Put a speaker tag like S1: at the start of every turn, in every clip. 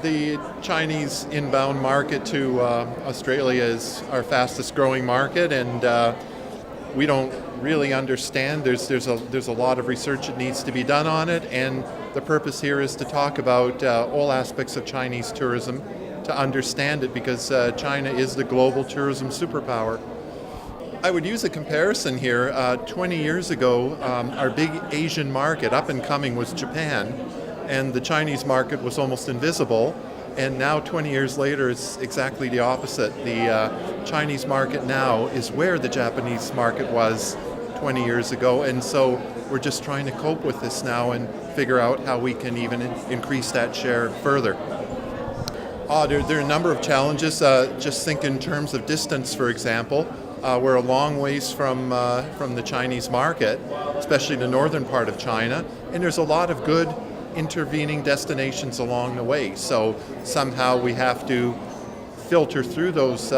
S1: the Chinese inbound market to Australia is our fastest growing market, and we don't really understand. There's a lot of research that needs to be done on it, and the purpose here is to talk about all aspects of Chinese tourism, to understand it, because China is the global tourism superpower. I would use a comparison here. 20 years ago, our big Asian market, up and coming, was Japan, and the Chinese market was almost invisible. And now, 20 years later, it's exactly the opposite. The Chinese market now is where the Japanese market was 20 years ago, and so we're just trying to cope with this now and figure out how we can even increase that share further. There are a number of challenges. Just think in terms of distance, for example. We're a long ways from the Chinese market, especially the northern part of China, and there's a lot of good intervening destinations along the way. So somehow we have to filter through those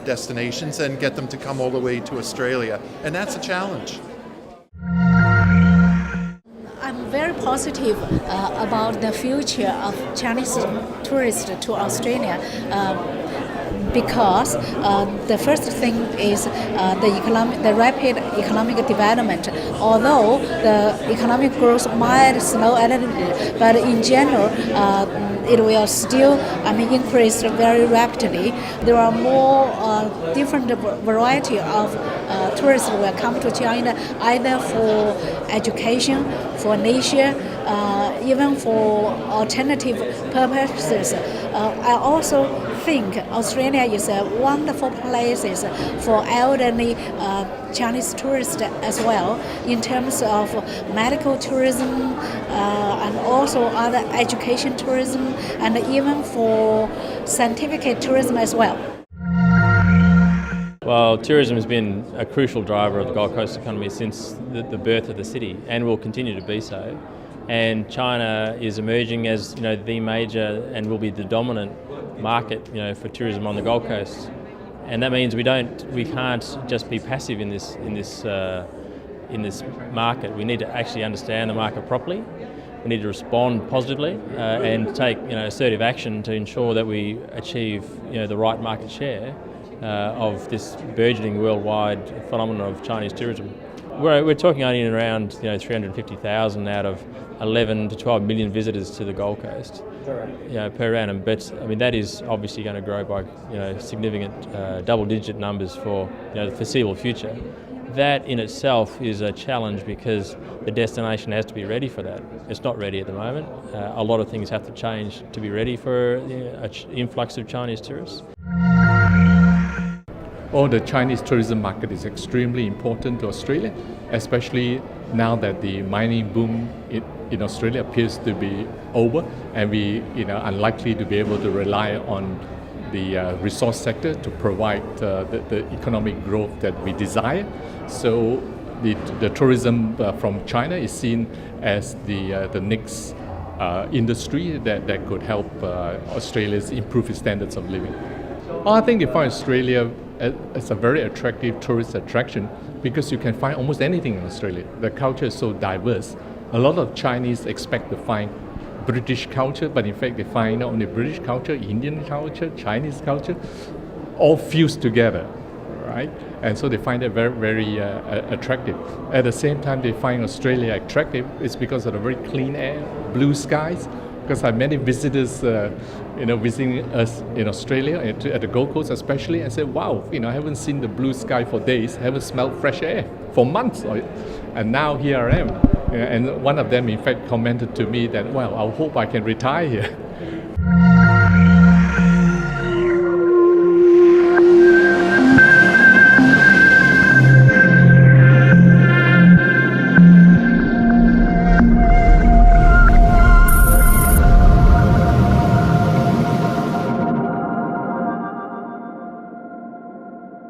S1: destinations and get them to come all the way to Australia, and that's a challenge.
S2: I'm very positive about the future of Chinese tourists to Australia because the first thing is the rapid economic development. Although the economic growth might slow a little bit, but in general, it will still increase very rapidly. There are more different variety of tourists will come to China, either for education, for leisure, even for alternative purposes. I also think Australia is a wonderful place for elderly Chinese tourists as well, in terms of medical tourism and also other education tourism, and even for scientific tourism as well.
S3: Well, tourism has been a crucial driver of the Gold Coast economy since the birth of the city, and will continue to be so. And China is emerging as the major and will be the dominant market for tourism on the Gold Coast. And that means we can't just be passive in this market. We need to actually understand the market properly. We need to respond positively and take assertive action to ensure that we achieve the right market share of this burgeoning worldwide phenomenon of Chinese tourism. We're talking only around 350,000 out of 11 to 12 million visitors to the Gold Coast per annum. But that is obviously going to grow by significant double-digit numbers for the foreseeable future. That in itself is a challenge because the destination has to be ready for that. It's not ready at the moment. A lot of things have to change to be ready for an influx of Chinese tourists.
S4: The Chinese tourism market is extremely important to Australia, especially now that the mining boom in Australia appears to be over, and we are unlikely to be able to rely on the resource sector to provide the economic growth that we desire. So the tourism from China is seen as the next industry that could help Australians improve its standards of living. I think you find Australia as a very attractive tourist attraction because you can find almost anything in Australia. The culture is so diverse. A lot of Chinese expect to find British culture, but in fact they find not only British culture, Indian culture, Chinese culture, all fused together, right? And so they find it very, very attractive. At the same time, they find Australia attractive is because of the very clean air, blue skies. Because I have many visitors, visiting us in Australia at the Gold Coast especially, and say, "Wow, I haven't seen the blue sky for days, haven't smelled fresh air for months, and now here I am." And one of them, in fact, commented to me that, "Well, I hope I can retire here."